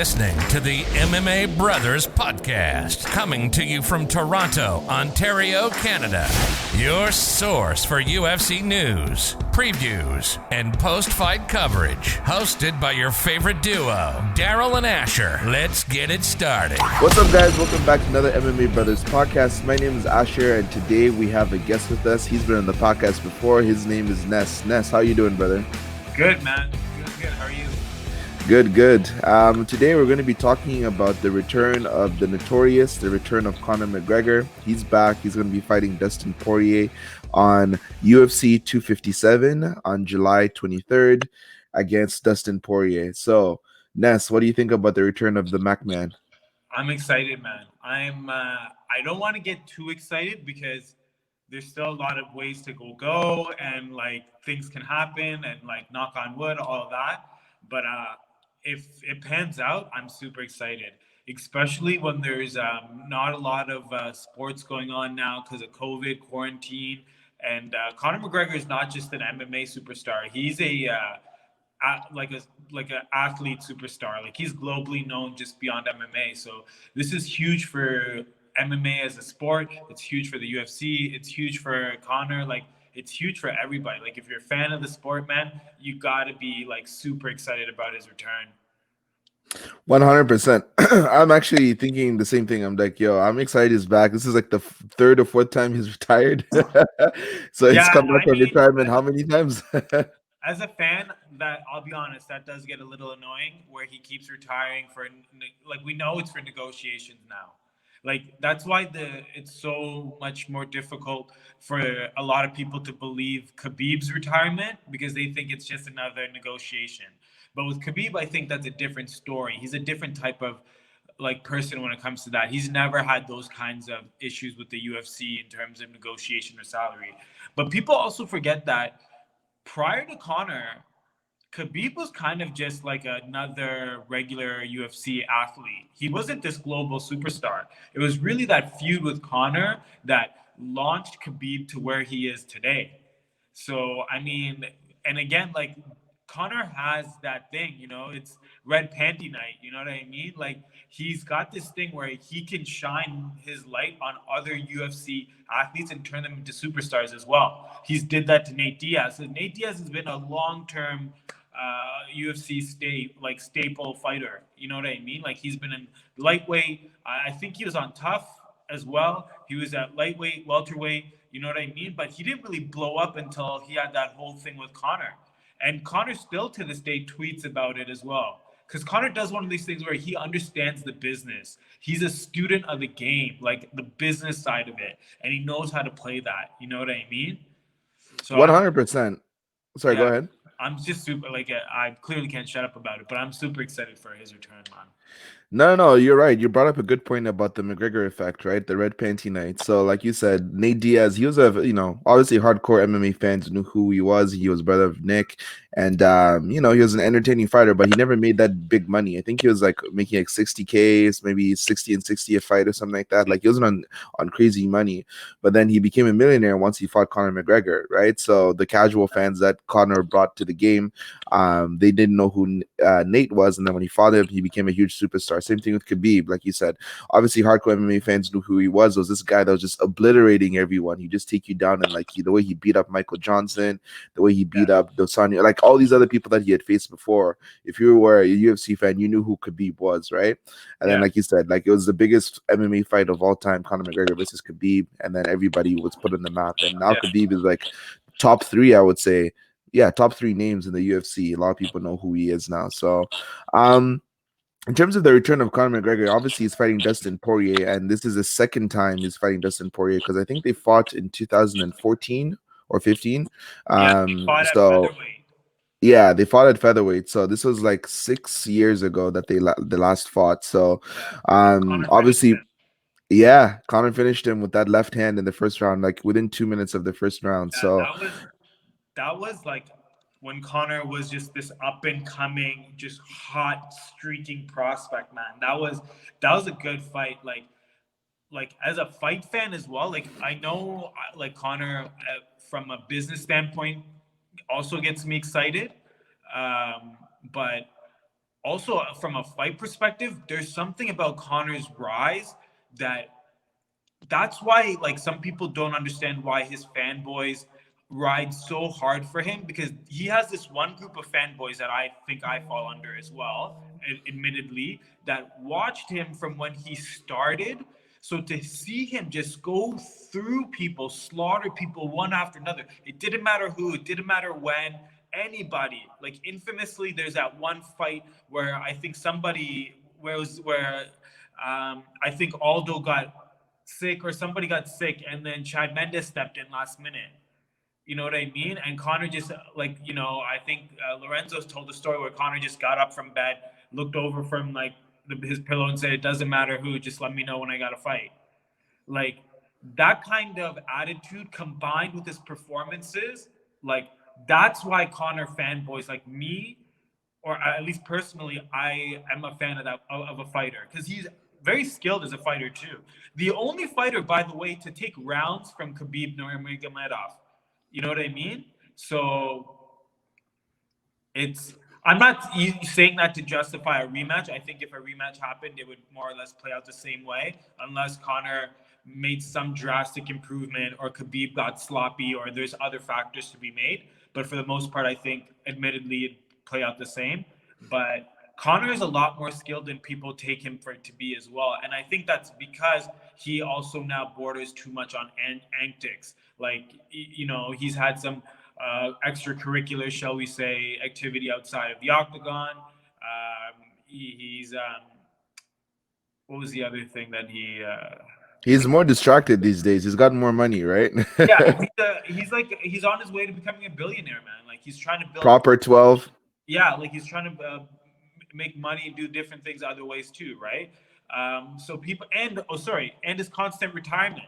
listening to the MMA Brothers Podcast, coming to you from Toronto, Ontario, Canada. Your source for UFC news, previews, and post-fight coverage. Hosted by your favorite duo, Daryl and Asher. Let's get it started. What's up, guys? Welcome back to another MMA Brothers Podcast. My name is Asher, and today we have a guest with us. He's been on the podcast before. His name is Ness. Ness, how you doing, brother? Good, man. Good. How are you? Good. Today we're going to be talking about the return of the Notorious, the return of Conor McGregor. He's back. He's going to be fighting Dustin Poirier on UFC 257 on July 23rd against Dustin Poirier. So, Ness, what do you think about the return of the Mac Man? I'm excited, man. I don't want to get too excited because there's still a lot of ways to go and like things can happen and like knock on wood, all of that. But if it pans out, I'm super excited, especially when there's not a lot of sports going on now because of COVID, quarantine. And Conor McGregor is not just an MMA superstar. He's like an athlete superstar. Like, he's globally known just beyond MMA. So this is huge for MMA as a sport. It's huge for the UFC. It's huge for Conor. Like, it's huge for everybody. Like, if you're a fan of the sport, man, you got to be like super excited about his return. 100%. I'm actually thinking the same thing. I'm like, I'm excited he's back. This is like the third or fourth time he's retired. So he's come back from retirement how many times? As a fan, that I'll be honest, that does get a little annoying where he keeps retiring for, like, we know it's for negotiations now. Like, that's why it's so much more difficult for a lot of people to believe Khabib's retirement, because they think it's just another negotiation. But with Khabib, I think that's a different story. He's a different type of like person when it comes to that. He's never had those kinds of issues with the UFC in terms of negotiation or salary. But people also forget that prior to Conor, Khabib was kind of just like another regular UFC athlete. He wasn't this global superstar. It was really that feud with Conor that launched Khabib to where he is today. So, I mean, and again, like, Conor has that thing, it's red panty night, you know what I mean? Like, he's got this thing where he can shine his light on other UFC athletes and turn them into superstars as well. He's did that to Nate Diaz. So Nate Diaz has been a long-term UFC staple fighter. You know what I mean? Like, he's been in lightweight. I think he was on Tough as well. He was at lightweight, welterweight. You know what I mean? But he didn't really blow up until he had that whole thing with Conor. And Conor still to this day tweets about it as well. Because Conor does one of these things where he understands the business. He's a student of the game, like the business side of it. And he knows how to play that. You know what I mean? So 100%. Sorry, go ahead. I'm just super, I clearly can't shut up about it, but I'm super excited for his return, man. No, you're right. You brought up a good point about the McGregor effect, right? The red panty night. So, like you said, Nate Diaz, he was obviously hardcore MMA fans knew who he was. He was brother of Nick, and he was an entertaining fighter, but he never made that big money. I think he was like making like 60K, maybe 60 and 60 a fight or something like that. Like, he wasn't on crazy money, but then he became a millionaire once he fought Conor McGregor, right? So the casual fans that Conor brought to the game, they didn't know who Nate was, and then when he fought him, he became a huge superstar. Same thing with Khabib, like you said. Obviously, hardcore MMA fans knew who he was. It was this guy that was just obliterating everyone. He just take you down, and like the way he beat up Michael Johnson, the way he beat up Dos Anjos, like all these other people that he had faced before. If you were a UFC fan, you knew who Khabib was, right? And then, like you said, like it was the biggest MMA fight of all time, Conor McGregor versus Khabib, and then everybody was put on the map. And now Khabib is like top three, I would say. Yeah, top three names in the UFC. A lot of people know who he is now. So, in terms of the return of Conor McGregor, obviously he's fighting Dustin Poirier, and this is the second time he's fighting Dustin Poirier, because I think they fought in 2014 or 15. They fought at featherweight. Yeah, they fought at featherweight. So this was like 6 years ago that they last fought. So, obviously, Conor finished him with that left hand in the first round, like within 2 minutes of the first round. So that was like when Conor was just this up and coming, just hot streaking prospect, man. That was a good fight. Like as a fight fan as well. Like, I know like Conor from a business standpoint also gets me excited. But also from a fight perspective, there's something about Conor's rise that that's why like some people don't understand why his fanboys ride so hard for him, because he has this one group of fanboys that I think I fall under as well, admittedly, that watched him from when he started. So to see him just go through people, slaughter people one after another, it didn't matter who, it didn't matter when, anybody. Like infamously, there's that one fight where I think somebody where it was where I think Aldo got sick or somebody got sick, and then Chad Mendes stepped in last minute. You know what I mean? And Connor just like I think Lorenzo's told the story where Connor just got up from bed, looked over from like his pillow, and said, "It doesn't matter who, just let me know when I got to fight." Like that kind of attitude combined with his performances, like that's why Connor fanboys like me, or at least personally, I am a fan of that of a fighter because he's very skilled as a fighter too. The only fighter, by the way, to take rounds from Khabib Nurmagomedov. You know what I mean? So it's I'm not saying that to justify a rematch. I think if a rematch happened, it would more or less play out the same way, unless Connor made some drastic improvement or Khabib got sloppy or there's other factors to be made. But for the most part, I think, admittedly, it'd play out the same. But Connor is a lot more skilled than people take him for it to be as well. And I think that's because he also now borders too much on antics. Like, he's had some extracurricular, shall we say, activity outside of the octagon. He's what was the other thing that he? He's more distracted these days. He's got more money, right? Yeah, he's on his way to becoming a billionaire, man. Like he's trying to build Proper 12. Yeah, like he's trying to make money and do different things other ways too, right? So people and his constant retirement.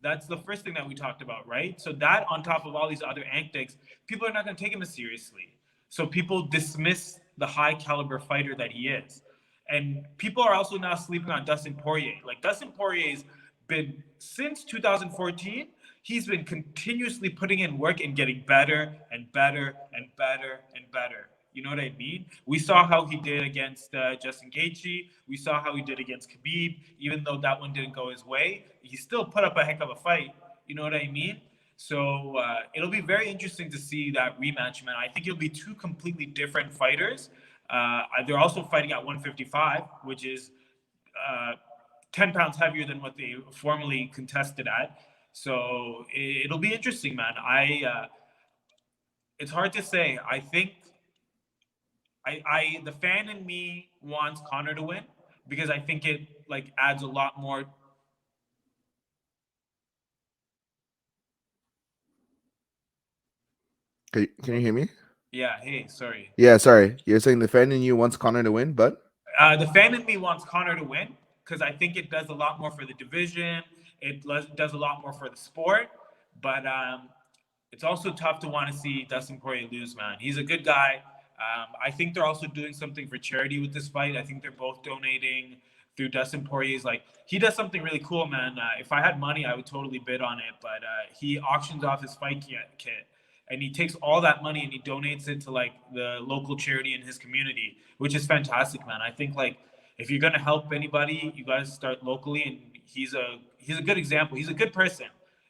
That's the first thing that we talked about, right? So that on top of all these other antics, people are not going to take him as seriously. So people dismiss the high caliber fighter that he is. And people are also now sleeping on Dustin Poirier. Like Dustin Poirier's been since 2014, he's been continuously putting in work and getting better and better and better and better. You know what I mean? We saw how he did against Justin Gaethje. We saw how he did against Khabib. Even though that one didn't go his way, he still put up a heck of a fight. You know what I mean? So it'll be very interesting to see that rematch, man. I think it'll be two completely different fighters. They're also fighting at 155, which is 10 pounds heavier than what they formerly contested at. So it'll be interesting, man. It's hard to say. I think the fan in me wants Connor to win because I think it like adds a lot more. Can you hear me? Yeah. Hey, sorry. Yeah, sorry. You're saying the fan in you wants Connor to win, but The fan in me wants Connor to win because I think it does a lot more for the division. It does a lot more for the sport, but it's also tough to want to see Dustin Poirier lose, man. He's a good guy. I think they're also doing something for charity with this fight. I think they're both donating through Dustin Poirier's. Like he does something really cool, man. If I had money, I would totally bid on it. But he auctions off his fight kit, and he takes all that money and he donates it to like the local charity in his community, which is fantastic, man. I think like if you're gonna help anybody, you guys start locally, and he's a good example. He's a good person.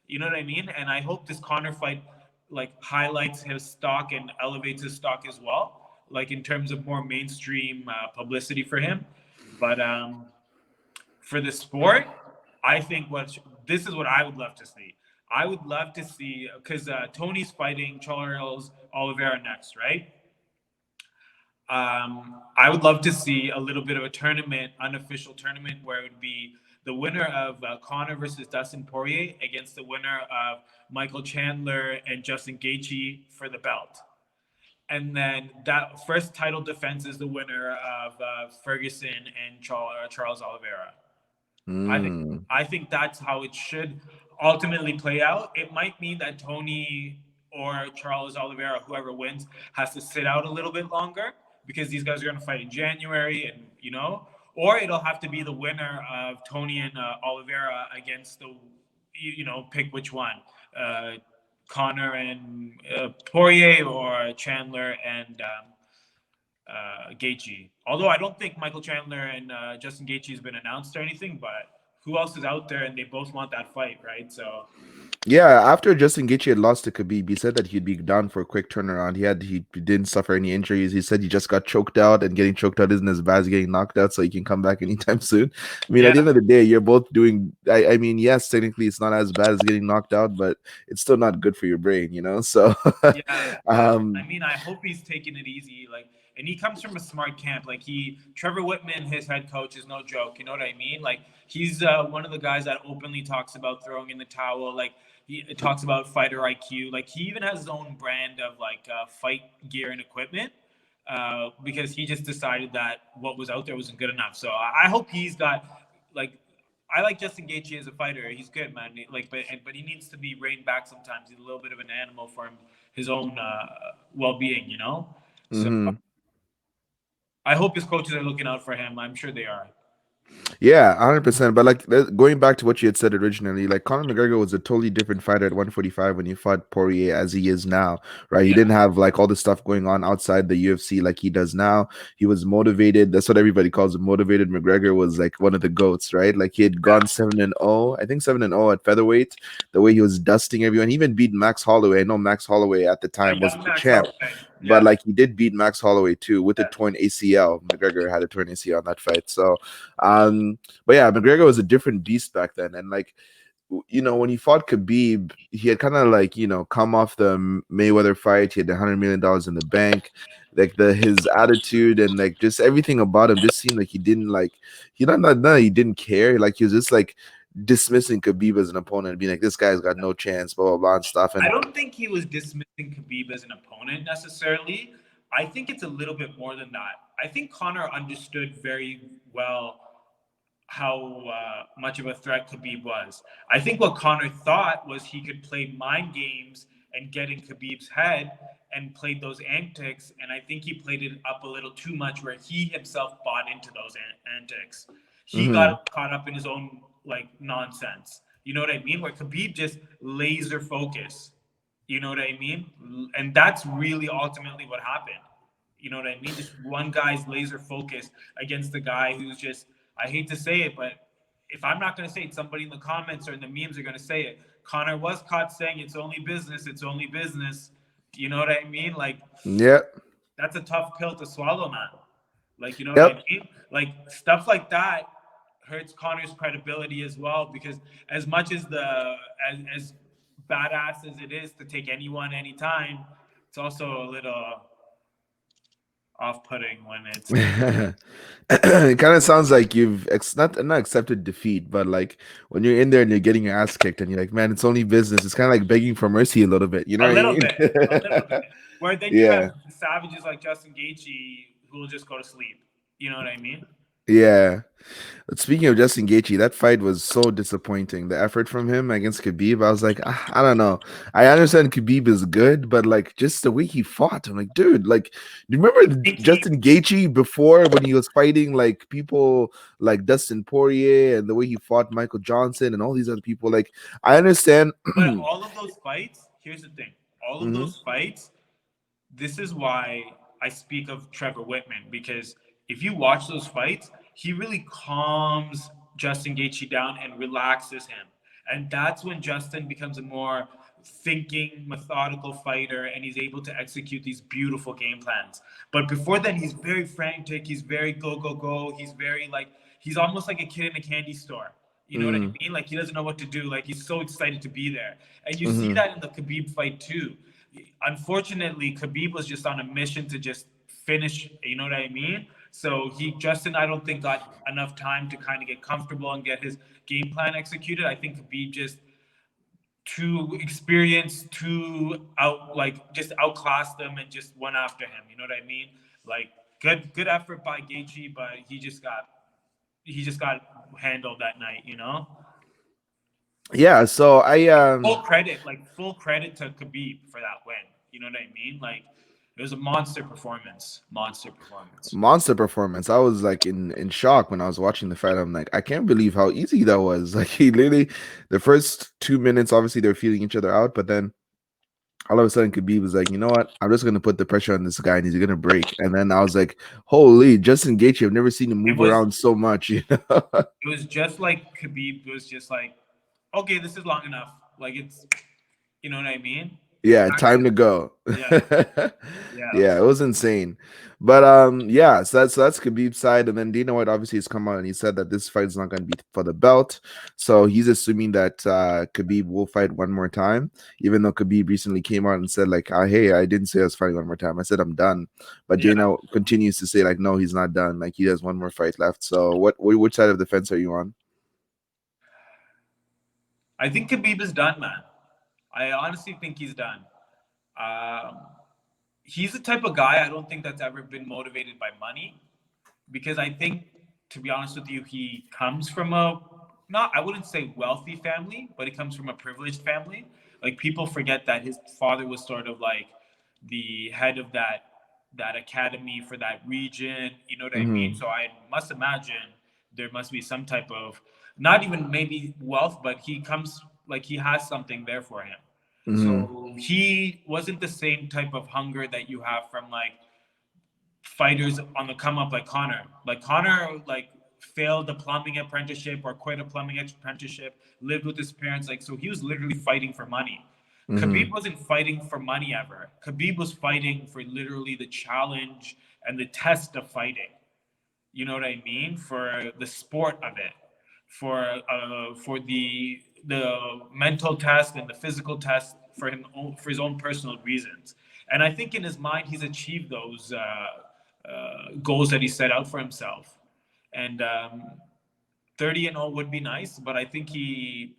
You know what I mean? And I hope this Connor fight like highlights his stock and elevates his stock as well, like in terms of more mainstream publicity for him. But for the sport, I think this is what I would love to see. I would love to see because Tony's fighting Charles Oliveira next, right? I would love to see a little bit of a tournament, unofficial tournament, where it would be the winner of Conor versus Dustin Poirier against the winner of Michael Chandler and Justin Gaethje for the belt. And then that first title defense is the winner of Ferguson and Charles Oliveira. I think that's how it should ultimately play out. It might mean that Tony or Charles Oliveira, whoever wins, has to sit out a little bit longer because these guys are going to fight in January, and or it'll have to be the winner of Tony and Oliveira against the, pick which one, Connor and Poirier or Chandler and Gaethje. Although I don't think Michael Chandler and Justin Gaethje has been announced or anything, but who else is out there? And they both want that fight, right? So Yeah, after Justin Gaethje had lost to Khabib, he said that he'd be down for a quick turnaround. He didn't suffer any injuries. He said he just got choked out, and getting choked out isn't as bad as getting knocked out, so he can come back anytime soon. I mean, at the yeah, end of the day, you're both doing. I mean, yes, technically it's not as bad as getting knocked out, but it's still not good for your brain, you know. So, yeah, yeah. I um, mean, I hope he's taking it easy. Like, and he comes from a smart camp. Like Trevor Whitman, his head coach, is no joke. You know what I mean? Like, he's one of the guys that openly talks about throwing in the towel. Like, he talks about fighter IQ. Like, he even has his own brand of like fight gear and equipment. Because he just decided that what was out there wasn't good enough. So I hope he's got like I like Justin Gaethje as a fighter. He's good, man. Like, but he needs to be reined back sometimes. He's a little bit of an animal for his own well-being, you know. So mhm. I hope his coaches are looking out for him. I'm sure they are. Yeah, 100%. But like going back to what you had said originally, like Conor McGregor was a totally different fighter at 145 when he fought Poirier as he is now, right? He Yeah, didn't have like all the stuff going on outside the UFC like he does now. He was motivated. That's what everybody calls him. Motivated McGregor was like one of the goats, right? Like he had yeah. gone 7-0, I think 7-0 at featherweight. The way he was dusting everyone, he even beat Max Holloway. I know Max Holloway at the A time young wasn't the Max champ. Holloway. But Yeah, like he did beat Max Holloway too with a yeah. torn ACL. McGregor had a torn ACL on that fight. So but yeah, McGregor was a different beast back then. And like, you know, when he fought Khabib, he had kind of like, you know, come off the Mayweather fight. He had $100 million in the bank. Like his attitude and like just everything about him just seemed like he didn't like, he didn't care. Like he was just like dismissing Khabib as an opponent and being like, this guy's got no chance, blah, blah, blah, and stuff. I And don't think he was dismissing Khabib as an opponent necessarily. I think it's a little bit more than that. I think Connor understood very well how much of a threat Khabib was. I think what Connor thought was he could play mind games and get in Khabib's head and played those antics. And I think he played it up a little too much where he himself bought into those antics. He mhm. got caught up in his own like nonsense. You know what I mean? Where Khabib just laser focus. You know what I mean? And that's really ultimately what happened. You know what I mean? Just one guy's laser focus against the guy who's just, I hate to say it, but if I'm not going to say it, somebody in the comments or in the memes are going to say it. Connor was caught saying it's only business. It's only business. You know what I mean? Like, Yep. that's a tough pill to swallow, man. Like, you know what I Yep. mean? Like, stuff like that hurts Connor's credibility as well because as much as as badass as it is to take anyone anytime, it's also a little off-putting when it's It kind of sounds like you've not accepted defeat, but like when you're in there and you're getting your ass kicked and you're like, man, it's only business. It's kind of like begging for mercy a little bit. You know a what I little mean? bit, a little bit. Where then you Yeah. have savages like Justin Gaethje who will just go to sleep. You know what I mean? Yeah. But speaking of Justin Gaethje, that fight was so disappointing. The effort from him against Khabib, I was like, I don't know. I understand Khabib is good, but like just the way he fought, I'm like, dude, like, do you remember I think he Justin Gaethje before when he was fighting like people like Dustin Poirier and the way he fought Michael Johnson and all these other people? Like, I understand. But all of those fights, here's the thing. All of Hmm. those fights, this is why I speak of Trevor Whitman because if you watch those fights, he really calms Justin Gaethje down and relaxes him. And that's when Justin becomes a more thinking, methodical fighter and he's able to execute these beautiful game plans. But before then, he's very frantic. He's very go, go, go. He's very like, he's almost like a kid in a candy store. You know what I Hmm. mean? Like he doesn't know what to do. Like he's so excited to be there. And you see Hmm. that in the Khabib fight too. Unfortunately, Khabib was just on a mission to just finish. You know what I mean? So Justin, I don't think got enough time to kind of get comfortable and get his game plan executed. I think Khabib just too experienced, too out like just outclassed them and just went after him. You know what I mean? Like good effort by Gaethje, but he just got handled that night. You know. Yeah. So Full credit to Khabib for that win. You know what I mean? Like it was a monster performance. Monster performance. monster performance. I was like in shock when I was watching the fight. I'm like, I can't believe how easy that was. Like he literally, the first 2 minutes, obviously they're feeling each other out, but then all of a sudden Khabib was like, you know what? I'm just gonna put the pressure on this guy and he's gonna break. And then I was like, holy, Justin Gaethje, I've never seen him It move was around so much, you know? it was just like Khabib was just like, okay, this is long enough. Like it's, you know what I mean? Yeah, Back time to to go. yeah, yeah, Yeah, it was insane. But yeah, so that's Khabib's side. And then Dana White obviously has come out and he said that this fight is not gonna be for the belt. So he's assuming that Khabib will fight one more time, even though Khabib recently came out and said, like, hey, I didn't say I was fighting one more time. I said I'm done. But yeah. Dana continues to say, like, no, he's not done. Like he has one more fight left. So which side of the fence are you on? I think Khabib is done, man. I honestly think he's done. Um, he's the type of guy I don't think that's ever been motivated by money, because I think, to be honest with you, he comes from a, not, I wouldn't say wealthy family, but he comes from a privileged family. Like people forget that his father was sort of like the head of that academy for that region. You know what I mean? Mm-hmm. So I must imagine there must be some type of, not even maybe wealth, but he comes, like he has something there for him. Mm-hmm. So he wasn't the same type of hunger that you have from like fighters on the come up, like Conor. Like Conor, like failed the plumbing apprenticeship or quit a plumbing apprenticeship, lived with his parents. Like so, he was literally fighting for money. Khabib Mm-hmm. wasn't fighting for money ever. Khabib was fighting for literally the challenge and the test of fighting. You know what I mean? For the sport of it, for the mental test and the physical test for him, for his own personal reasons. And I think in his mind he's achieved those goals that he set out for himself. And 30-0 would be nice, but I think he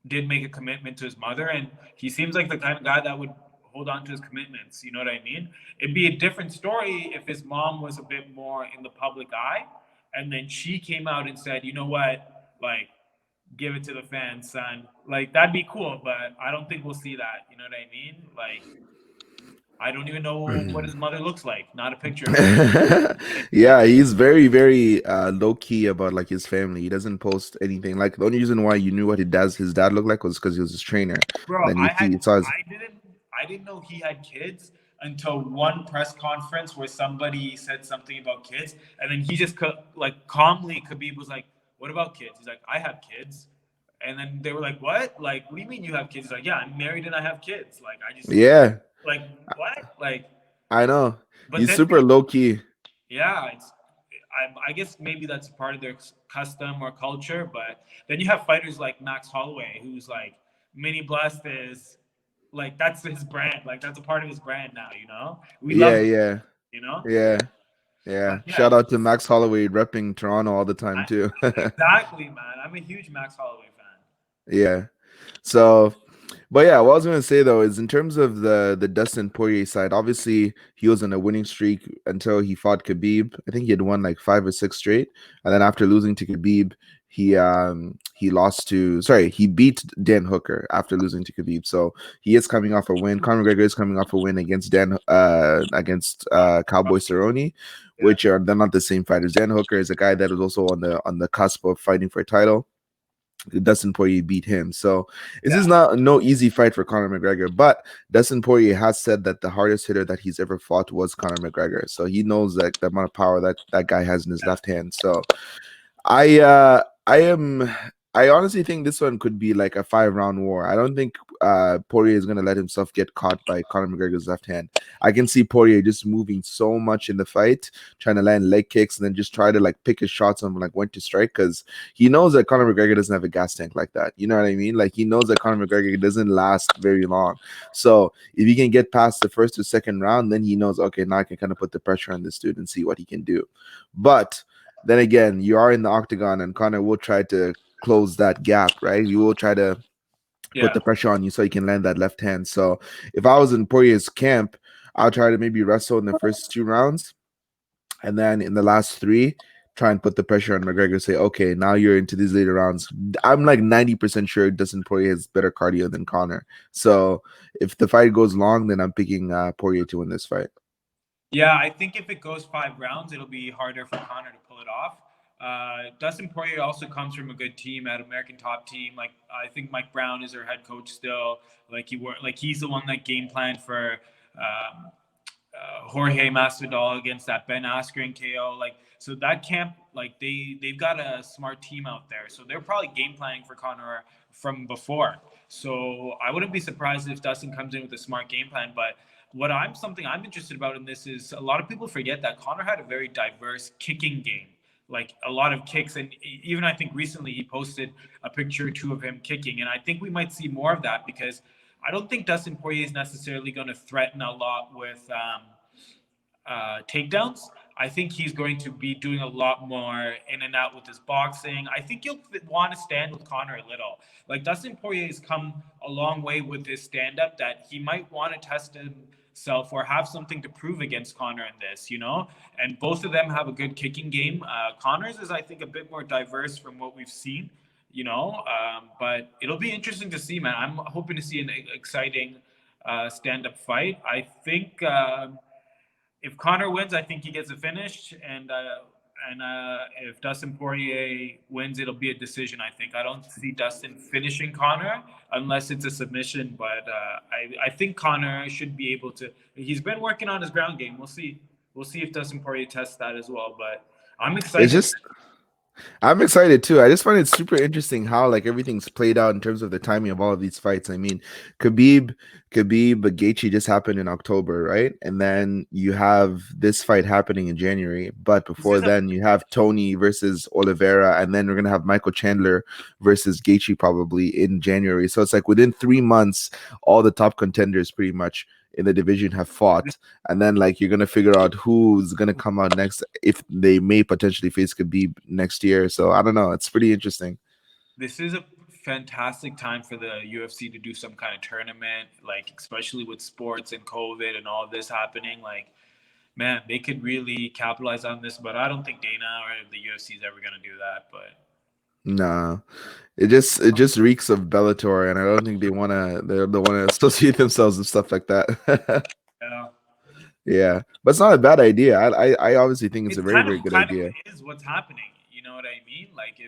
did make a commitment to his mother, and he seems like the kind of guy that would hold on to his commitments. You know what I mean? It'd be a different story if his mom was a bit more in the public eye, and then she came out and said, "You know what? Like, give it to the fans, son." Like that'd be cool, but I don't think we'll see that. You know what I mean? Like, I don't even know what his mother looks like. Not a picture of her. Yeah, he's very, very low key about like his family. He doesn't post anything. Like the only reason why you knew what his dad looked like was because he was his trainer. Bro, And then you saw his I didn't know he had kids until one press conference where somebody said something about kids, and then he just like calmly, Khabib was like, "What about kids?" He's like, "I have kids," and then they were like, "What? Like, what do you mean you have kids?" He's like, "Yeah, I'm married and I have kids. Like, I just yeah, like what? Like." I know. But He's then super low key. yeah, I guess maybe that's part of their custom or culture. But then you have fighters like Max Holloway, who's like Mini Blast is like that's his brand. Like that's a part of his brand now. You know, we love Yeah, him. yeah, You know, yeah, yeah. but yeah, Shout out to Max Holloway repping Toronto all the time too. exactly, man. I'm a huge Max Holloway fan. Yeah. So, but yeah, what I was gonna say though is in terms of the Dustin Poirier side, obviously he was on a winning streak until he fought Khabib. I think he had won like 5 or 6 straight, and then after losing to Khabib, he lost to he beat Dan Hooker after losing to Khabib. So he is coming off a win. Conor McGregor is coming off a win against against Cowboy Cerrone, Yeah, which are they're not the same fighters. Dan Hooker is a guy that is also on the cusp of fighting for a title. Dustin Poirier beat him. So this yeah, is not no easy fight for Conor McGregor, but Dustin Poirier has said that the hardest hitter that he's ever fought was Conor McGregor. So he knows that the amount of power that guy has in his yeah. left hand. So I honestly think this one could be like a 5 round war. I don't think Poirier is gonna let himself get caught by Conor McGregor's left hand. I can see Poirier just moving so much in the fight, trying to land leg kicks and then just try to like pick his shots on like when to strike because he knows that Conor McGregor doesn't have a gas tank like that. You know what I mean? Like he knows that Conor McGregor doesn't last very long. So if he can get past the first or second round, then he knows, okay, now I can kind of put the pressure on this dude and see what he can do. But then again, you are in the octagon, and Conor will try to close that gap, right? You will try to put Yeah. the pressure on you so you can land that left hand. So if I was in Poirier's camp, I'll try to maybe wrestle in the first 2 rounds, and then in the last three, try and put the pressure on McGregor. Say, okay, now you're into these later rounds. I'm like 90% sure Dustin Poirier has better cardio than Conor. So if the fight goes long, then I'm picking Poirier to win this fight. Yeah, I think if it goes 5 rounds, it'll be harder for Connor to pull it off. Dustin Poirier also comes from a good team at American Top Team. Like I think Mike Brown is their head coach still. He's the one that game planned for Jorge Masvidal against that Ben Askren KO. Like so that camp, like they've got a smart team out there. So they're probably game planning for Conor from before. So I wouldn't be surprised if Dustin comes in with a smart game plan. But something I'm interested about in this is a lot of people forget that Conor had a very diverse kicking game, like a lot of kicks. And even I think recently he posted a picture or two of him kicking. And I think we might see more of that because I don't think Dustin Poirier is necessarily going to threaten a lot with takedowns. I think he's going to be doing a lot more in and out with his boxing. I think you'll want to stand with Conor a little. Like Dustin Poirier has come a long way with his stand-up that he might want to test himself or have something to prove against Conor in this, And both of them have a good kicking game. Conor's is, I think, a bit more diverse from what we've seen, but it'll be interesting to see, man. I'm hoping to see an exciting stand-up fight. I think if Conor wins, I think he gets a finish, and if Dustin Poirier wins, it'll be a decision. I think I don't see Dustin finishing Conor unless it's a submission, but I think Conor should be able to. He's been working on his ground game. We'll see if Dustin Poirier tests that as well. But I'm excited. I'm excited too. I just find it super interesting how like everything's played out in terms of the timing of all of these fights. I mean, Khabib, Gaethje just happened in October, right? And then you have this fight happening in January. But before then, you have Tony versus Oliveira, and then we're gonna have Michael Chandler versus Gaethje probably in January. So it's like within 3 months, all the top contenders pretty much in the division have fought, and then like you're gonna figure out who's gonna come out next if they may potentially face Khabib next year. So I don't know, it's pretty interesting. This is a fantastic time for the UFC to do some kind of tournament, like especially with sports and COVID and all of this happening. Like, man, they could really capitalize on this, but I don't think Dana or the UFC is ever gonna do that. But nah, it just reeks of Bellator, and I don't think they want to associate themselves with stuff like that. Yeah, but it's not a bad idea. I obviously think it's a very, very good idea. It is what's happening. You know what I mean? Like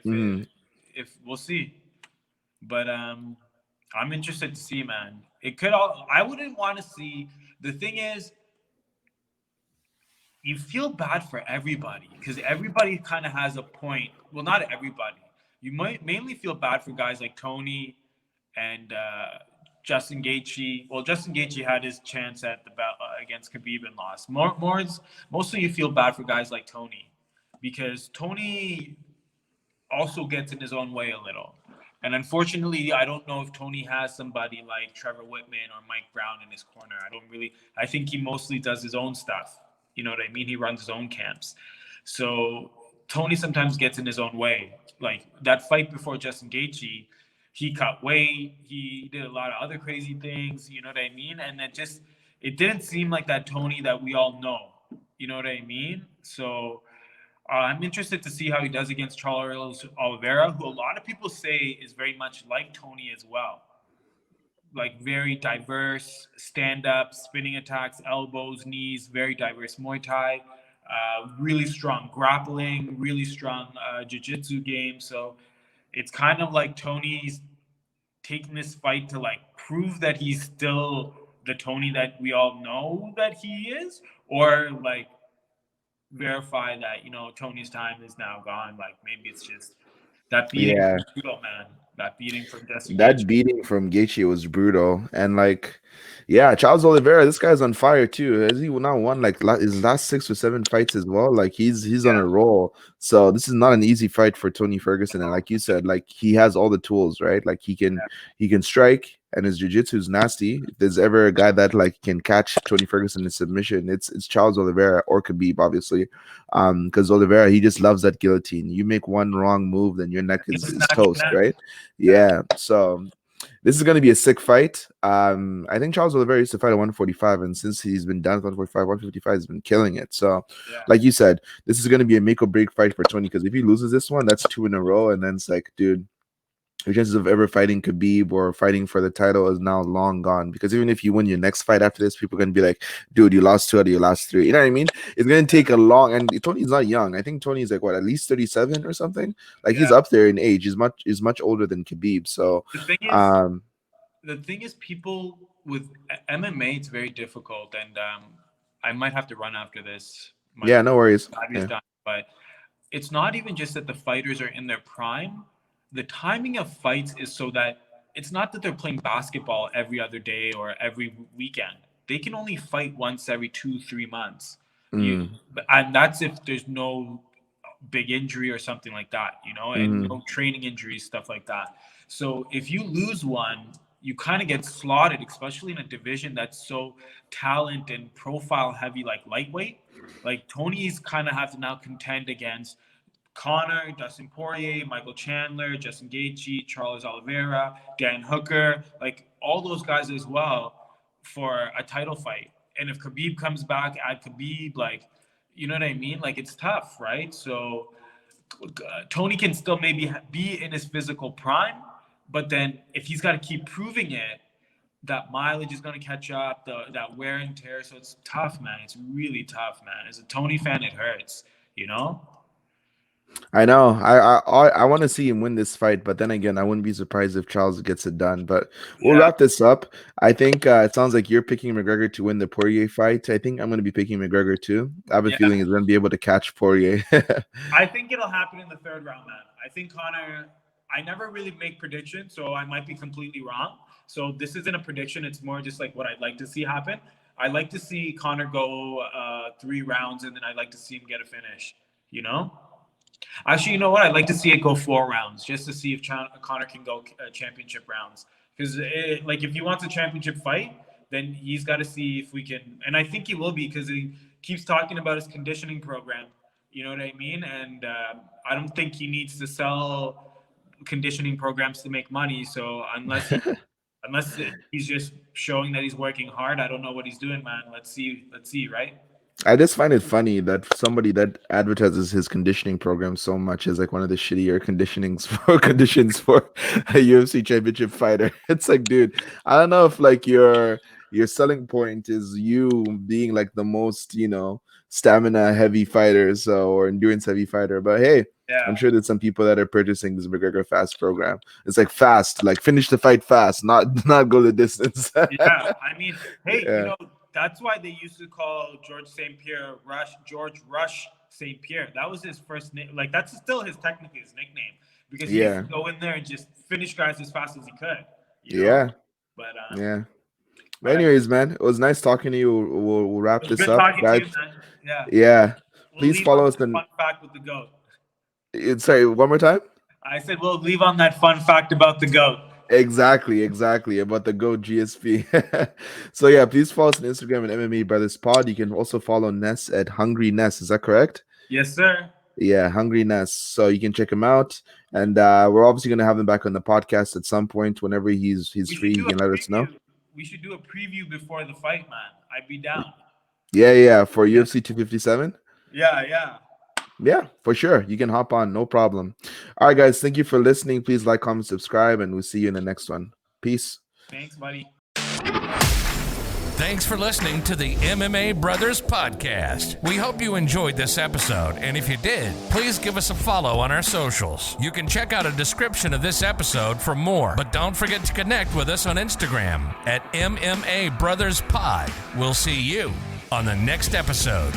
if we'll see, but I'm interested to see, man. It could all. I wouldn't want to see. The thing is, you feel bad for everybody because everybody kind of has a point. Well, not everybody. You might mainly feel bad for guys like Tony and Justin Gaethje. Well, Justin Gaethje had his chance at the against Khabib and lost. Mostly you feel bad for guys like Tony because Tony also gets in his own way a little. And unfortunately, I don't know if Tony has somebody like Trevor Whitman or Mike Brown in his corner. I think he mostly does his own stuff. You know what I mean? He runs his own camps. So Tony sometimes gets in his own way. Like that fight before Justin Gaethje, he cut weight. He did a lot of other crazy things. You know what I mean? And it didn't seem like that Tony that we all know. You know what I mean? So I'm interested to see how he does against Charles Oliveira, who a lot of people say is very much like Tony as well. Like very diverse stand-up, spinning attacks, elbows, knees, very diverse Muay Thai, really strong grappling, really strong jiu-jitsu game. So it's kind of like Tony's taking this fight to like prove that he's still the Tony that we all know that he is, or like verify that, Tony's time is now gone. Like maybe it's just that beating from brutal, man. That beating from Dustin That beating from Gaethje was brutal. And like, yeah, Charles Oliveira, this guy's on fire too. Has he now won like his last 6 or 7 fights as well? Like he's on a roll. So this is not an easy fight for Tony Ferguson. And like you said, like he has all the tools, right? Like he can strike, and his jiu-jitsu is nasty. If there's ever a guy that like can catch Tony Ferguson in submission, it's Charles Oliveira or Khabib, obviously. Because Oliveira, he just loves that guillotine. You make one wrong move, then your neck is toast, right? Yeah. So this is going to be a sick fight. I think Charles Oliveira used to fight at 145, and since he's been down to 145, 155, he's been killing it. So, like you said, this is going to be a make or break fight for Tony, because if he loses this one, that's 2 in a row, and then it's like, dude, your chances of ever fighting Khabib or fighting for the title is now long gone. Because even if you win your next fight after this, people are gonna be like, dude, you lost 2 out of your last 3. You know what I mean? It's gonna take a long, and Tony's not young. I think Tony's like what, at least 37 or something. Like he's Yeah. up there in age. He's much older than Khabib. So The thing is, people with MMA, it's very difficult, and I might have to run after this. Yeah, no worries. Yeah. Done, but it's not even just that the fighters are in their prime. The timing of fights is so that it's not that they're playing basketball every other day or every weekend. They can only fight once every 2-3 months. And that's if there's no big injury or something like that, and no training injuries, stuff like that. So if you lose one, you kind of get slaughtered, especially in a division that's so talent and profile heavy, like lightweight. Like Tony's kind of have to now contend against Conor, Dustin Poirier, Michael Chandler, Justin Gaethje, Charles Oliveira, Dan Hooker, like all those guys as well for a title fight. And if Khabib comes back, add Khabib, like, you know what I mean? Like, it's tough, right? So Tony can still maybe be in his physical prime, but then if he's got to keep proving it, that mileage is going to catch up, that wear and tear. So it's tough, man. It's really tough, man. As a Tony fan, it hurts, I know. I want to see him win this fight, but then again, I wouldn't be surprised if Charles gets it done. But we'll wrap this up. I think it sounds like you're picking McGregor to win the Poirier fight. I think I'm going to be picking McGregor too. I have a feeling he's going to be able to catch Poirier. I think it'll happen in the 3rd round, man. I think Conor. I never really make predictions, so I might be completely wrong. So this isn't a prediction. It's more just like what I'd like to see happen. I'd like to see Conor go 3 rounds, and then I'd like to see him get a finish, Actually, you know what? I'd like to see it go 4 rounds just to see if Conor can go championship rounds. Because, if he wants a championship fight, then he's got to see if we can. And I think he will be, because he keeps talking about his conditioning program. You know what I mean? And I don't think he needs to sell conditioning programs to make money. So unless he's just showing that he's working hard, I don't know what he's doing, man. Let's see, right? I just find it funny that somebody that advertises his conditioning program so much is like one of the shittier conditions for a UFC championship fighter. It's like, dude, I don't know if like your selling point is you being like the most, stamina heavy fighter, or endurance heavy fighter. But hey, I'm sure there's some people that are purchasing this McGregor Fast program. It's like fast, like finish the fight fast, not go the distance. Yeah, I mean, hey, that's why they used to call George St. Pierre George Rush St. Pierre. That was his first name. Like, that's still technically his nickname, because he used to go in there and just finish guys as fast as he could. But But anyways, man, it was nice talking to you. We'll wrap this up, guys. Yeah. Please follow us on. Fun fact with the GOAT. Sorry, one more time. I said we'll leave on that fun fact about the GOAT. Exactly about the GOAT GSP. So yeah, please follow us on Instagram at MMA Brothers Pod. You can also follow Ness at Hungry Ness. Is that correct? Yes, sir. Yeah, Hungry Ness. So you can check him out, and we're obviously gonna have him back on the podcast at some point whenever he's free. He can let us know. We should do a preview before the fight, man. I'd be down. Yeah, for UFC 257. Yeah, for sure. You can hop on, no problem. All right, guys, thank you for listening. Please like, comment, subscribe, and we'll see you in the next one. Peace. Thanks, buddy. Thanks for listening to the MMA Brothers Podcast. We hope you enjoyed this episode, and if you did, please give us a follow on our socials. You can check out a description of this episode for more, but don't forget to connect with us on Instagram at MMA Brothers Pod. We'll see you on the next episode.